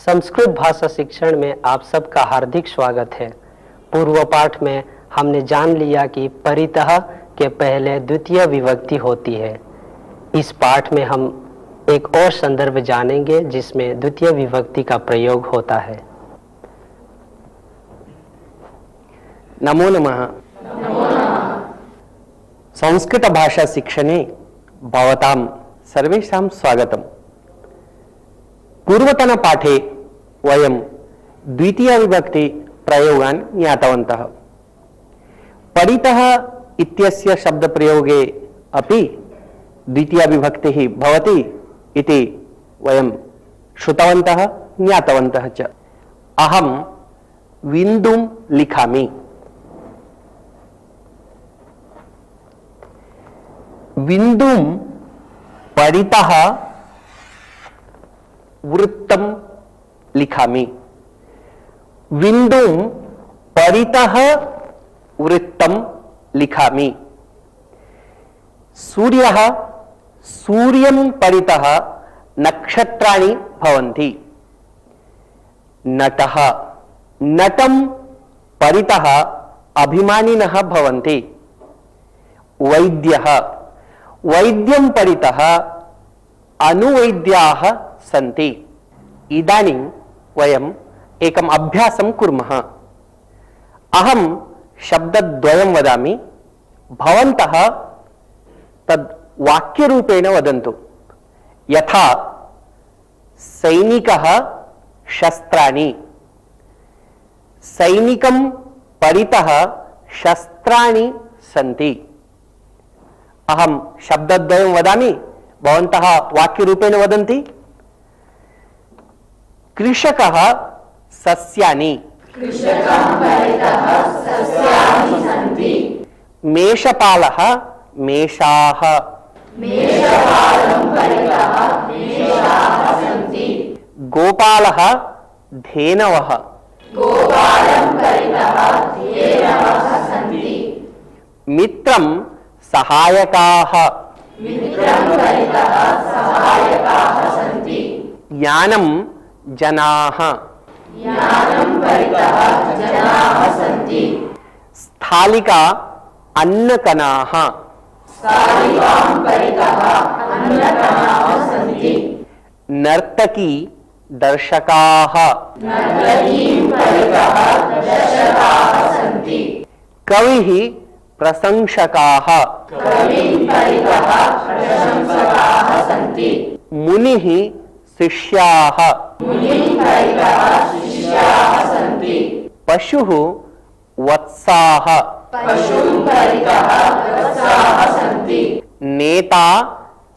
संस्कृत भाषा शिक्षण में आप सबका हार्दिक स्वागत है। पूर्व पाठ में हमने जान लिया कि परितः के पहले द्वितीय विभक्ति होती है। इस पाठ में हम एक और संदर्भ जानेंगे जिसमें द्वितीय विभक्ति का प्रयोग होता है। नमो नमः। संस्कृत भाषा शिक्षणे भवतां सर्वेषां स्वागतम्। पूर्वतन पाठे वयं द्वितीय विभक्ति प्रयोगान् ज्ञातवन्तः। परितः इत्यस्य शब्द प्रयोगे अपि द्वितीय विभक्तिः भवति इति वयं श्रुतवन्तः ज्ञातवन्तः च। अहं बिन्दुं लिखामि। बिन्दुं परितः वृत्तं लिखामि। बिन्दुं परितः वृत्तं लिखामि। सूर्यः सूर्यं परितः नक्षत्राणि भवन्ति। नटः नटं परितः अभिमानिनः भवन्ति। वैद्यः वैद्यं परितः अनुवैद्याः सन्ति। इदानीं वयम् एकम् अभ्यासं कुर्मः। अहं शब्दद्वयं वदामि, भवन्तः तद् वाक्यरूपेण वदन्तु। यथा सैनिकः शस्त्राणि। सैनिकं परितः शस्त्राणि सन्ति। अहं शब्दद्वयं वदामि, भवन्तः वाक्यरूपेण वदन्ति। कृषकः सस्यानि। कृषकं परितः सस्यानि सन्ति। मेषपालः मेषाः। मेषपालं परितः मेषाः सन्ति। गोपालः धेनवः। गोपालं परितः धेनवः सन्ति। मित्रं सहायकाः। मित्रं परितः सहायकाः सन्ति। ज्ञानं जनाः। ज्ञानं परितः जनाः सन्ति। स्थालिका अन्नकणाः। स्थालिकां परितः अन्नकणाः सन्ति। नर्तकी दर्शकाः। नर्तकीं परितः दर्शकाः सन्ति। कविः प्रशंसकाः। कविं परितः प्रशंसकाः सन्ति। मुनिः शिष्याः। मुनिं परितः शिष्याः सन्ति। पशुः वत्साः। पशुं परितः वत्साः सन्ति। नेता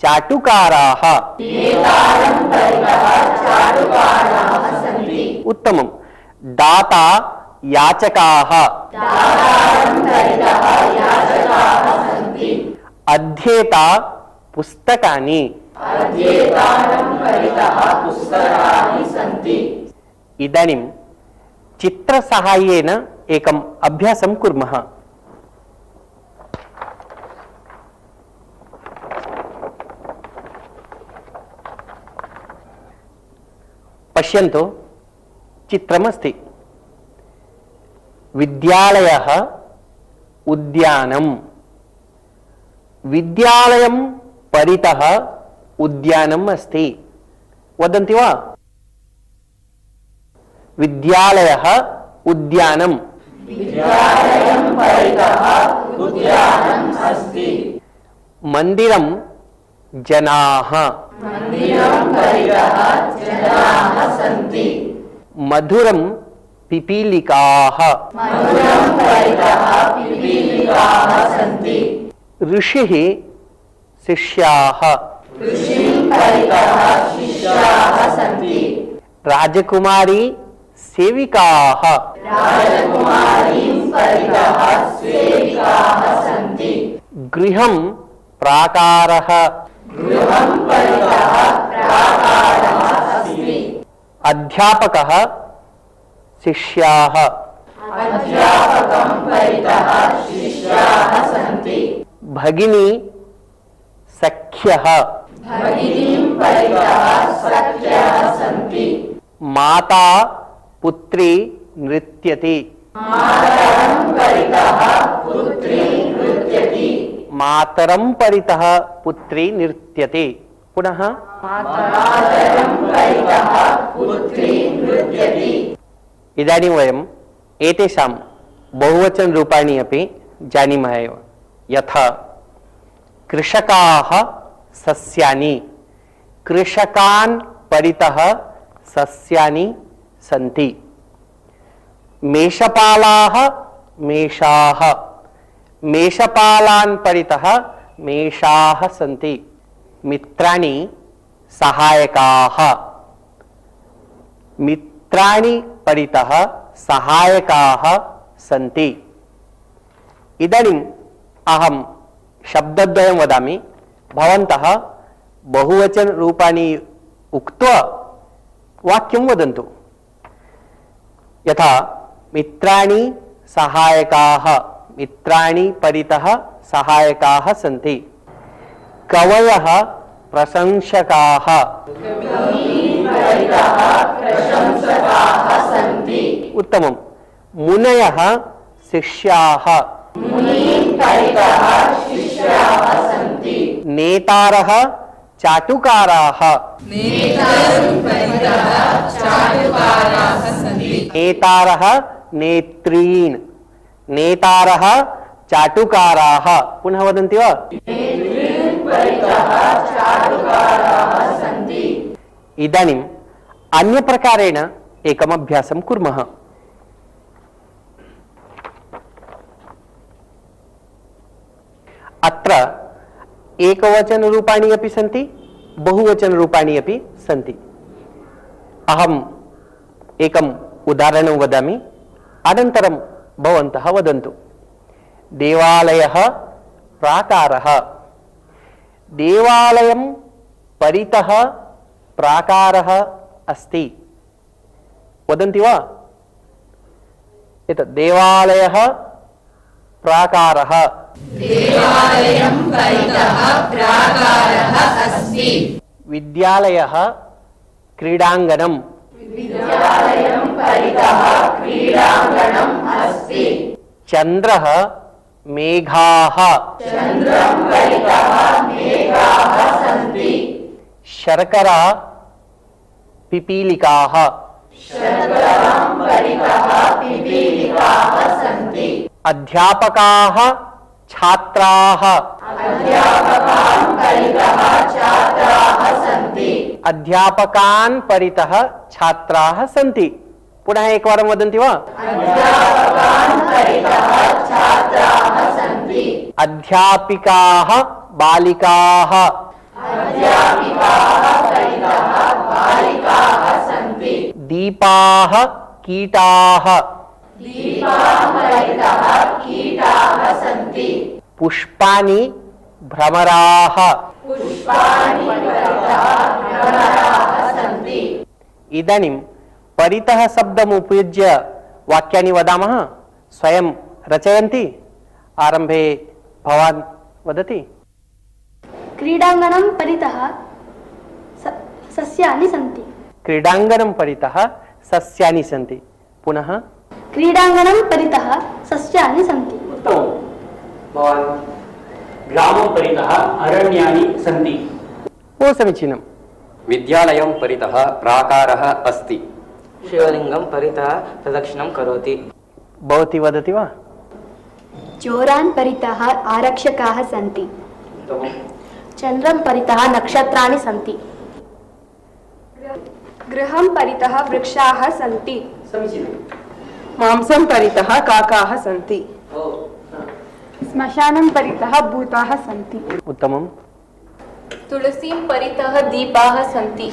चाटुकाराः। नेतारं परितः चाटुकाराः सन्ति। उत्तमम्। दाता याचकाः। दातारं परितः याचकाः सन्ति। अध्येता पुस्तकानि। अध्येतारं परितः पुस्तकानि सन्ति। इदानीं चित्रसहाय्येन एकम् अभ्यासं कुर्मः। पश्यन्तु, चित्रमस्ति। विद्यालयः उद्यानं। विद्यालयं परितः उद्यानम् अस्ति। वदन्ति वा? विद्यालयः उद्यानं। विद्यालयं परितः उद्यानम् अस्ति। मन्दिरं जनाः। मन्दिरं परितः जनाः सन्ति। मधुरं पिपीलिकाः। मधुरं परितः पिपीलिकाः सन्ति। ऋषिः शिष्याः। ऋषिं परितः शिष्याः सन्ति। राजकुमारी सेविकाः। राजकुमारीं परितः सेविकाः सन्ति। गृहं प्राकारः। गृहं परितः प्राकारः अस्ति। अध्यापकः शिष्याः। अध्यापकं परितः शिष्याः सन्ति। भगिनी सख्यः। भगिनीं परितः सख्यः सन्ति। माता पुत्री नृत्यति। मातरं परितः पुत्री नृत्यति। मातरं परितः पुत्री नृत्यति। पुनः मातरं परितः पुत्री नृत्यति। इदानीं वयम् एतेषां बहुवचन रूपाणि अपि जानीमः एव। यथा कृषकाः सस्यानि, कृषकान् परितः सस्यानि सन्ति। मेषपालाः मेषाः, मेषपालान् परितः मेषाः सन्ति। मित्राणि सहायकाः, मित्राणि परितः सहायकाः सन्ति। इदानीम् अहं शब्दद्वयं वदामि, भवन्तः बहुवचन रूपाणि उक्त्वा वाक्यं वदन्तु। यथा मित्राणि सहायकाः, मित्राणि परितः सहायकाः सन्ति। कवयः प्रशंसकाः, परितः प्रशंसकाः सन्ति। उत्तमम्। मुनयः शिष्याः, मुनीन् परितः शिष्याः सन्ति। नेतारः चाटुकाराः, नेतारं परितः चाटुकाराः सन्ति। नेतारः नेत्रीन्, नेतारः चाटुकाराः। पुनः वदन्ति वा? नेत्रीन् परितः चाटुकाराः सन्ति। इदानीम् अन्यप्रकारेण एकम् अभ्यासं कुर्मः। अत्र एकवचनरूपाणि अपि सन्ति, बहुवचनरूपाणि अपि सन्ति। अहम् एकम् उदाहरणं वदामि, अनन्तरं भवन्तः वदन्तु। देवालयः प्राकारः, देवालयं परितः प्राकारः अस्ति। वदन्ति वा? एतत् देवालयः प्राकारः, देवालयं परितः प्राकारः अस्ति। विद्यालयः क्रीडाङ्गणं, विद्यालयं परितः क्रीडाङ्गणम् अस्ति। चन्द्रः मेघाः, चन्द्रं परितः मेघाः सन्ति। शर्करा पिपीलिकाः, शर्करां परितः पिपीलिकाः सन्ति। अध्यापकाः छात्राः, अध्यापकान् परितः छात्राः सन्ति। अध्यापकान् परितः छात्राः सन्ति। पुनः एकवारं वदन्ति वा? अध्यापकान् परितः छात्राः सन्ति। अध्यापिकाः बालिकाः, अध्यापिकाः परितः बालिकाः सन्ति। दीपाः कीटाः, दीपाः परितः कीटाः सन्ति। पुष्पाणि भ्रमराः। पुष्पाणि परितः भ्रमराः सन्ति। इदानीं परितः शब्दम् उपयुज्य वाक्यानि वदामः। स्वयं रचयन्ति? आरम्भे भवान् वदति। क्रीडाङ्गणं परितः सस्यानि सन्ति। क्रीडाङ्गणं परितः सस्यानि सन्ति। पुनः क्रीडाङ्गणं परितः सस्यानि सन्ति। उत्तमं। भवान् ग्रामं परितः अरण्यानि सन्ति। बहु समीचीनं। विद्यालयं परितः प्राकारः अस्ति। शिवलिङ्गं परितः प्रदक्षिणं करोति। भवती वदति वा? चोरान् परितः आरक्षकाः सन्ति। चन्द्रं परितः नक्षत्राणि सन्ति। गृहं परितः वृक्षाः सन्ति। समीचीनं। मांसं परितः काकाः सन्ति। श्मशानं परितः भूताः सन्ति। उत्तमं। तुलसीं परितः दीपाः सन्ति।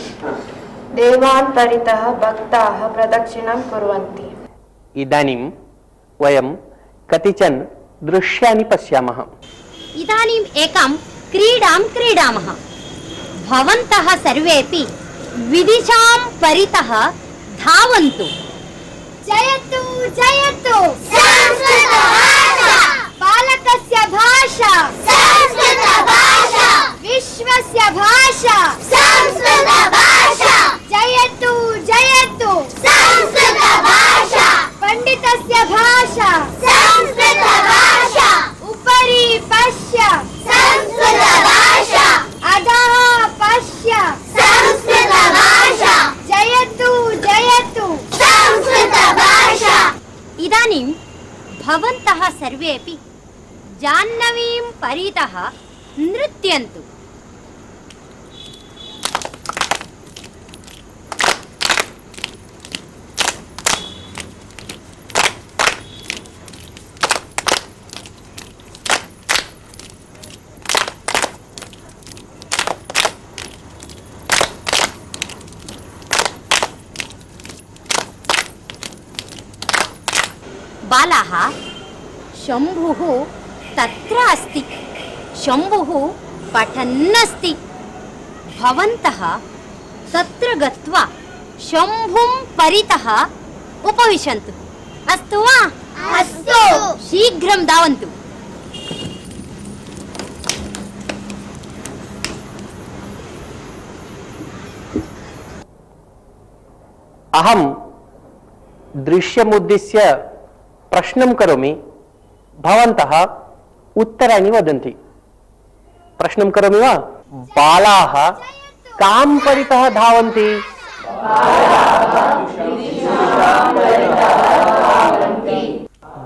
देवान् परितः भक्ताः प्रदक्षिणं कुर्वन्ति। इदानीं वयं कतिचन दृश्यानि पश्यामः। इदानीम् एकं क्रीडां क्रीडामः। भवन्तः सर्वेपि विदिशां परितः धावन्तु। जयतु जयतु संस्कृतभाषा, बालकस्य भाषा संस्कृतभाषा, विश्वस्य भाषा संस्कृतभाषा। जयतु जयतु जयतु संस्कृत भाषा पंडितस्य भाषा संस्कृत भाषा उपरि पश्य संस्कृत भाषा अधः पश्य संस्कृत भाषा जयतु जयतु संस्कृत भाषा। इदानीं भवन्तः सर्वेपि जाह्नवीं परितः नृत्यन्तु। बालाः शम्भुः तत्र अस्ति, शम्भुः पठन्नस्ति। भवन्तः तत्र गत्वा शम्भुं परितः उपविशन्तु, अस्तु वा? अस्तु। शीघ्रं धावन्तु। अहं दृश्यमुद्दिश्य प्रश्नं करोमि, भवन्तः उत्तराणि वदन्ति। प्रश्नं करोमि वा? बालाः कां परितः धावन्ति?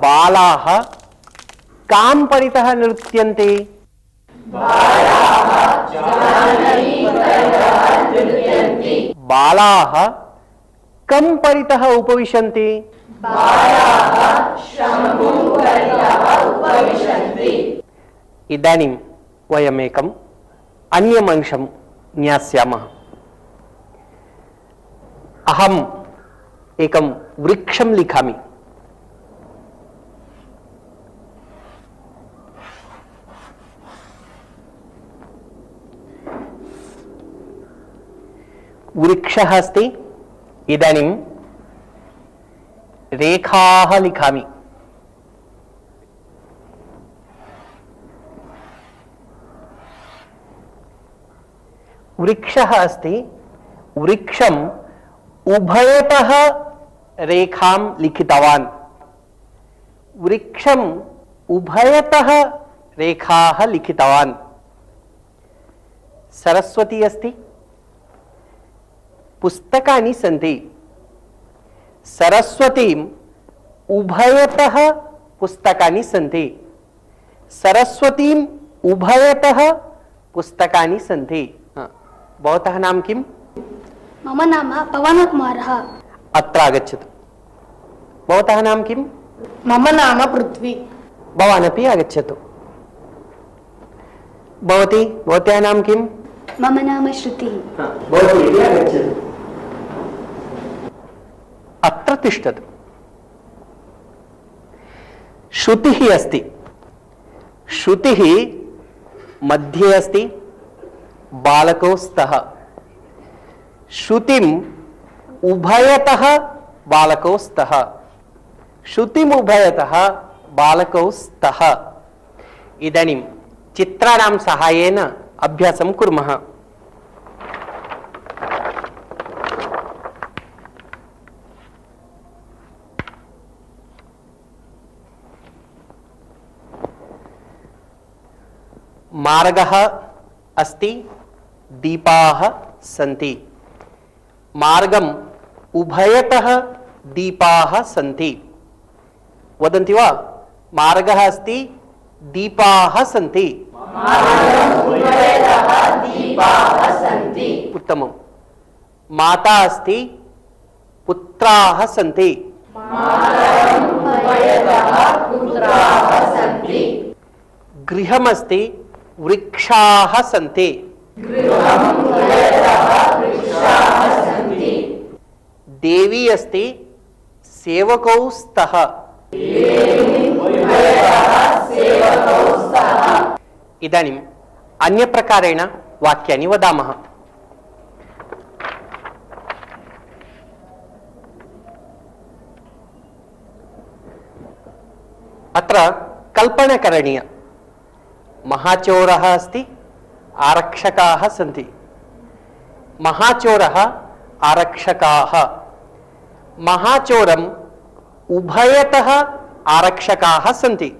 बालाः कां परितः नृत्यन्ते? बालाः कं परितः उपविशन्ति? इदानीं वयमेकम् अन्यम् अंशं ज्ञास्यामः। अहम् एकं वृक्षं लिखामि। वृक्षः अस्ति। इदानीं रेखाः लिखामि। वृक्षः अस्ति। वृक्षम् उभयतः रेखां लिखितवान्। वृक्षम् उभयतः रेखाः लिखितवान्। सरस्वती अस्ति। पुस्तकानि सन्ति। सरस्वतीम् उभयतः पुस्तकानि सन्ति। सरस्वतीम् उभयतः पुस्तकानि सन्ति। भवतः नाम किम्? मम नाम पवनकुमारः। अत्र आगच्छतु। भवतः नाम किम्? मम नाम पृथ्वी। भवान् अपि आगच्छतु। भवत्याः नाम किम्? मम नाम श्रुतिः। भवती अपि आगच्छतु। अत्र तिष्ठतु। श्रुतिः अस्ति। श्रुतिः मध्ये अस्ति, बालकौ स्तः। श्रुतिम् उभयतः बालकौ स्तः। श्रुतिम् उभयतः बालकौ स्तः। इदानीं चित्राणां सहायेन अभ्यासं कुर्मः। मार्गः अस्ति, दीपाः सन्ति। मार्गम् उभयतः दीपाः सन्ति। वदन्ति वा? मार्गः अस्ति, दीपाः सन्ति। उत्तमम्। माता अस्ति, पुत्राः सन्ति। गृहमस्ति, वृक्षाः सन्ति। देवी अस्ति, सेवकौ स्तः। इदानीम् अन्यप्रकारेण वाक्यानि वदामः। अत्र कल्पना करणीया। महाचोरः अस्ति, आरक्षकाः सन्ति। महाचोरः, आरक्षकाः। महाचोरम उभयतः आरक्षकाः सन्ति।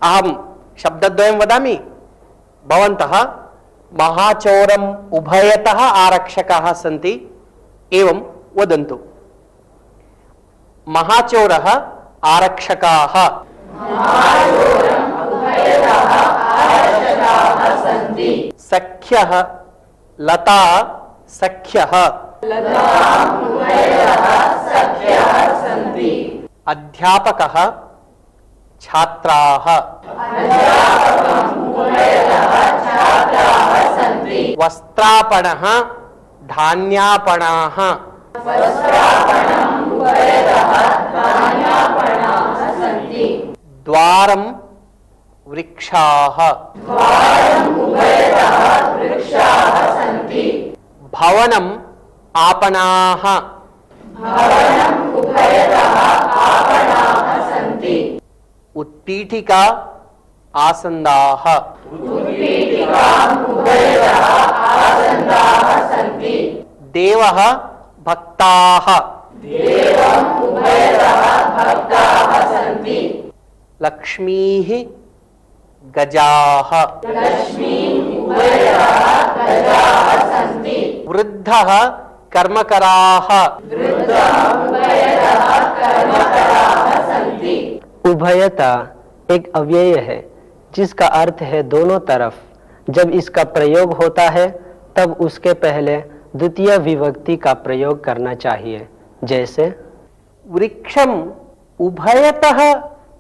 अहं शब्दद्वयं वदामि, भवन्तः महाचोरम उभयतः आरक्षकाः सन्ति एवं वदन्तु। महाचोरः आरक्षकाः सख्यः लता सख्यः अध्यापकः छात्राः वस्त्रापणः धान्यापणाः द्वारं वृक्षाः भवनम् आपणाः उत्पीठिका आसन्दाः देवः भक्ताः लक्ष्मीः गजाः वृद्धः कर्मकराः उभयता एक अव्यय है जिसका अर्थ है दोनों तरफ। जब इसका प्रयोग होता है तब उसके पहले द्वितीय विभक्ति का प्रयोग करना चाहिए। जैसे वृक्षम उभयतः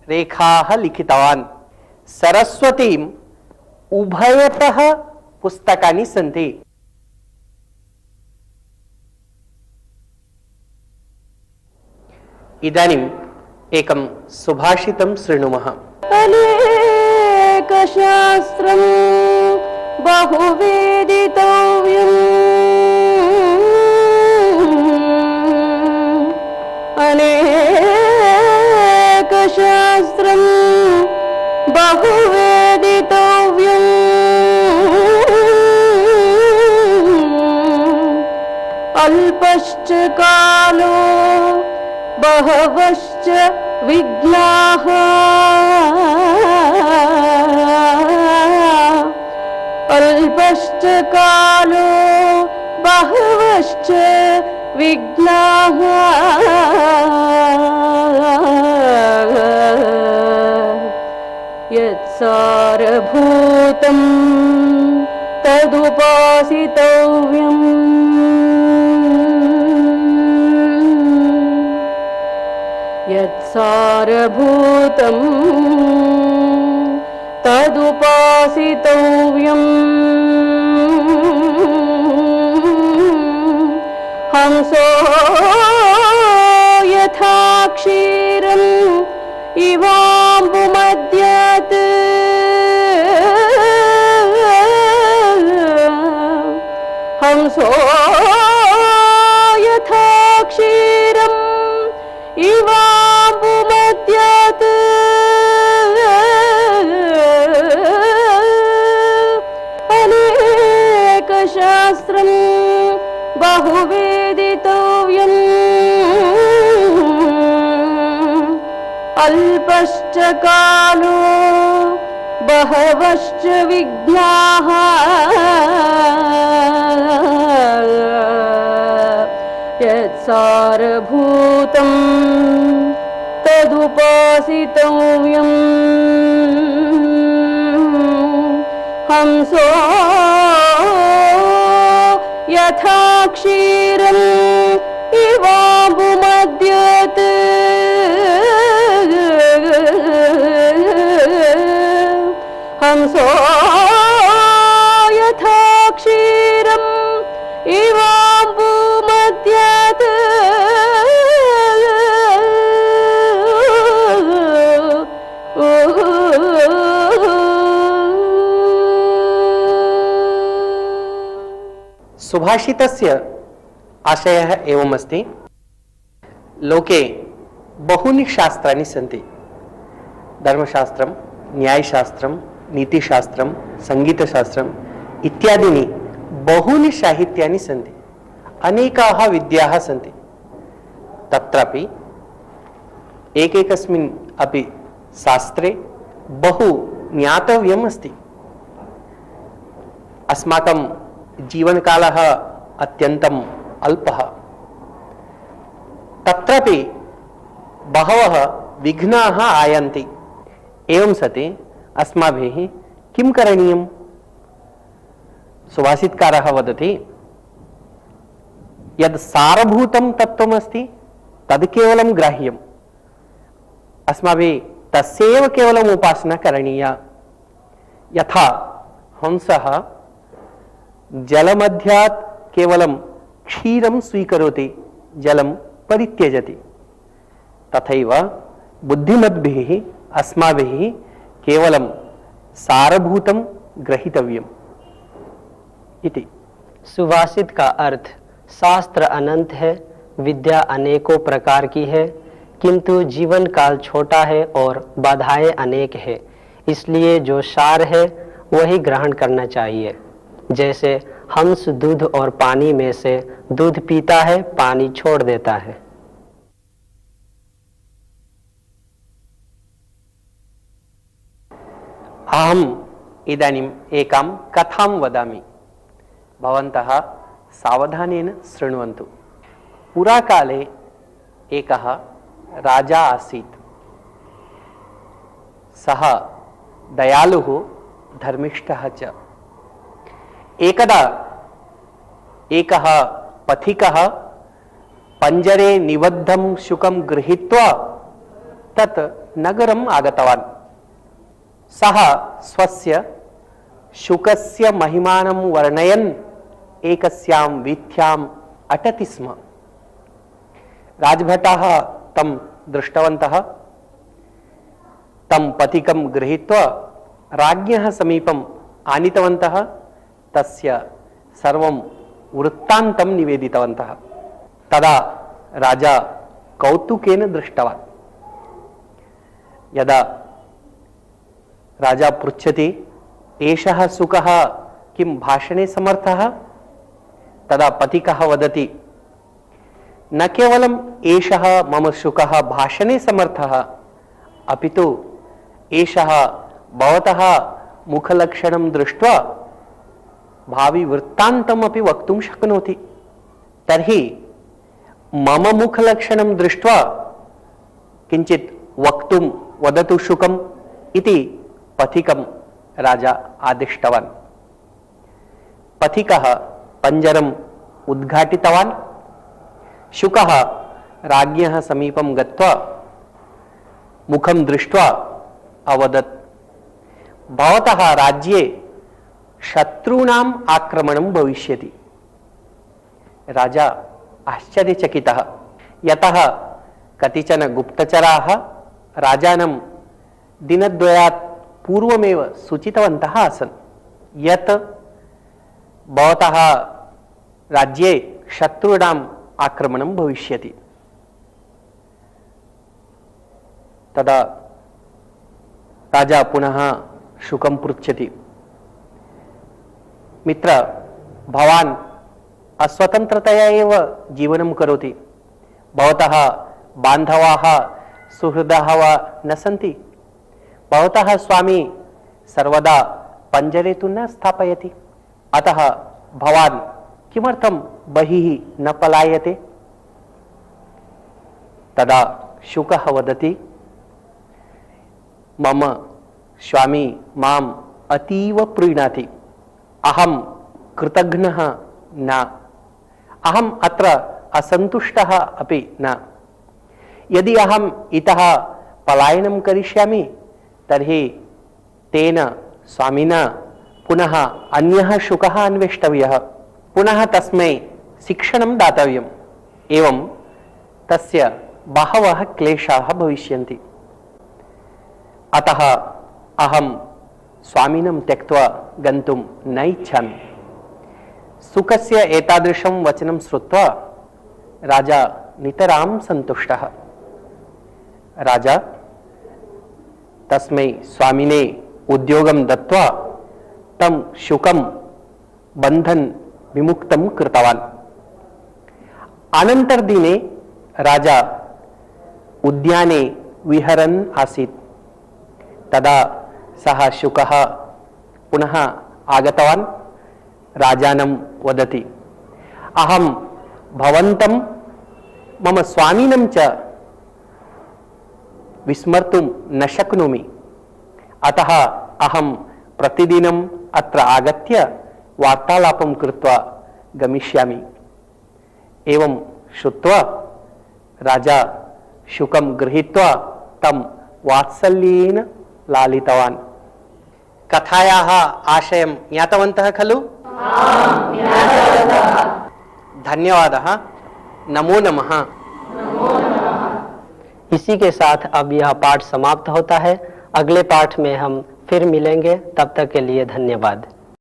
रेखाः लिखितवान्, सरस्वतीम उभयतः पुस्तकानि सन्ति। इदानीम् एकं सुभाषितं शृणुमः। अनेकशास्त्रं बहुवेदितव्यम्, अनेकशास्त्रं बहुवेदितव्यम्, अल्पश्च कालो बहवश्च विघ्नाः, अल्पश्च कालो बहवश्च विघ्नाः, यत्सारभूतं तदुपासितव्यम्, यत्सारभूतं तदुपासितव्यम्, हंसो यथा क्षीरम् इवाम्बुमद्यत्, हंसो यथा क्षीरम् इवाम्बुमद्यत्, अनेकशास्त्रं बहुवेदितव्यम्, अल्पश्च कालो बहवश्च विघ्नाः, यत्सारभूतं तदुपासितव्यम्, हंसो यथा क्षीरम् इवाम्बुमद्यत्, हंसो यथा क्षीरम् इवाम्बुमद्यत्, सुभाषितस्य आशयः एवमस्ति। लोके बहूनि शास्त्राणि सन्ति। धर्मशास्त्रं, न्यायशास्त्रं, नीतिशास्त्रं, संगीतशास्त्रम् इत्यादीनि बहूनि साहित्यानि सन्ति। अनेकाः विद्याः सन्ति। तत्रापि एकैकस्मिन् अपि शास्त्रे बहु ज्ञातव्यम् अस्ति। अस्माकं जीवनकालः अत्यन्तम् अल्पः, तत्रापि बहवः विघ्नाः आयान्ति। एवं सति अस्माभिः किं करणीयम्? सुभाषितकारः वदति, यद् सारभूतं तत्त्वमस्ति तद् केवलं ग्राह्यम्, अस्माभिः तस्यैव केवलम् उपासना करणीया। यथा हंसः जलमध्यात् केवलं क्षीरं स्वीकरोति, जलं परित्यजति, तथैव बुद्धिमद्भिः अस्माभिः केवलं सारभूतं ग्रहीतव्यम् इति। सुभाषित का अर्थ, शास्त्र अनंत है, विद्या अनेकों प्रकार की है, किंतु जीवन काल छोटा है और बाधाएं अनेक है, इसलिए जो सार है वही ग्रहण करना चाहिए। जैसे हंस दूध और पानी में से दूध पीता है, पानी छोड़ देता है। अहम् इदानीम् एकां कथां वदामि, भवन्तः सावधानेन शृण्वन्तु। पुराकाले एकः राजा आसीत्। सः दयालुः, धर्मिष्ठः च। एकदा एकः पथिकः पञ्जरे निबद्धं शुकं गृहीत्वा तत् नगरम् आगतवान्। सः स्वस्य शुकस्य महिमानं वर्णयन् एकस्यां वीथ्याम् अटति स्म। राजभटाः तं दृष्टवन्तः। तं पथिकं गृहीत्वा राज्ञः समीपम् आनीतवन्तः। तस्य सर्वं वृत्तान्तं निवेदितवन्तः। तदा राजा कौतुकेन दृष्टवान्। यदा राजा पृच्छति, एषः शुकः किं भाषणे समर्थः? तदा पथिकः वदति, न केवलम् एषः मम शुकः भाषणे समर्थः, अपितु एषः भवतः मुखलक्षणं दृष्ट्वा भावी वृत्तान्तमपि वक्तुं शक्नोति। तर्हि मम मुखलक्षणं दृष्ट्वा किञ्चित् वक्तुं वदतु शुकम् इति पथिकं राजा आदिष्टवान्। पथिकः पञ्जरम् उद्घाटितवान्। शुकः राज्ञः समीपं गत्वा मुखं दृष्ट्वा अवदत्, भवतः राज्ये शत्रूणाम् आक्रमणं भविष्यति। राजा आश्चर्यचकितः, यतः कतिचन गुप्तचराः राजानं दिनद्वयात् पूर्वमेव सूचितवन्तः आसन् यत् भवतः राज्ये शत्रूणाम् आक्रमणं भविष्यति। तदा राजा पुनः शुकं पृच्छति, मित्र, भवान् अस्वतन्त्रतया एव जीवनं करोति, भवतः बान्धवाः सुहृदः वा न सन्ति? भवतः स्वामी सर्वदा पञ्जरे तु न स्थापयति, अतः भवान् किमर्थं बहिः न पलायते? तदा शुकः वदति, मम स्वामी माम् अतीव प्रीणाति, अहं कृतघ्नः न, अहम् अत्र असन्तुष्टः अपि न। यदि अहम् इतः पलायनं करिष्यामि तर्हि तेन स्वामिना पुनः अन्यः शुकः अन्वेष्टव्यः, पुनः तस्मै शिक्षणं दातव्यम्, एवं तस्य बहवः क्लेशाः भविष्यन्ति। अतः अहं स्वामिनं त्यक्त्वा गन्तुं न इच्छामि। शुकस्य एतादृशं वचनं श्रुत्वा राजा नितरां सन्तुष्टः। राजा तस्मै स्वामिने उद्योगं दत्त्वा तं शुकं बन्धन विमुक्तं कृतवान्। अनन्तरदिने राजा उद्याने विहरन् आसीत्। तदा सः शुकः पुनः आगतवान्। राजानं वदति, अहं भवन्तं मम स्वामिनं च विस्मर्तुं न शक्नोमि, अतः अहं प्रतिदिनम् अत्र आगत्य वार्तालापं कृत्वा गमिष्यामि। एवं श्रुत्वा राजा शुकं गृहीत्वा तं वात्सल्येन लालितवान्। कथायाः आशयं ज्ञातवन्तः खलु? धन्यवादः। नमो नमः। इसी के साथ अब यह पाठ समाप्त होता है। अगले पाठ में हम फिर मिलेंगे। तब तक के लिए धन्यवाद।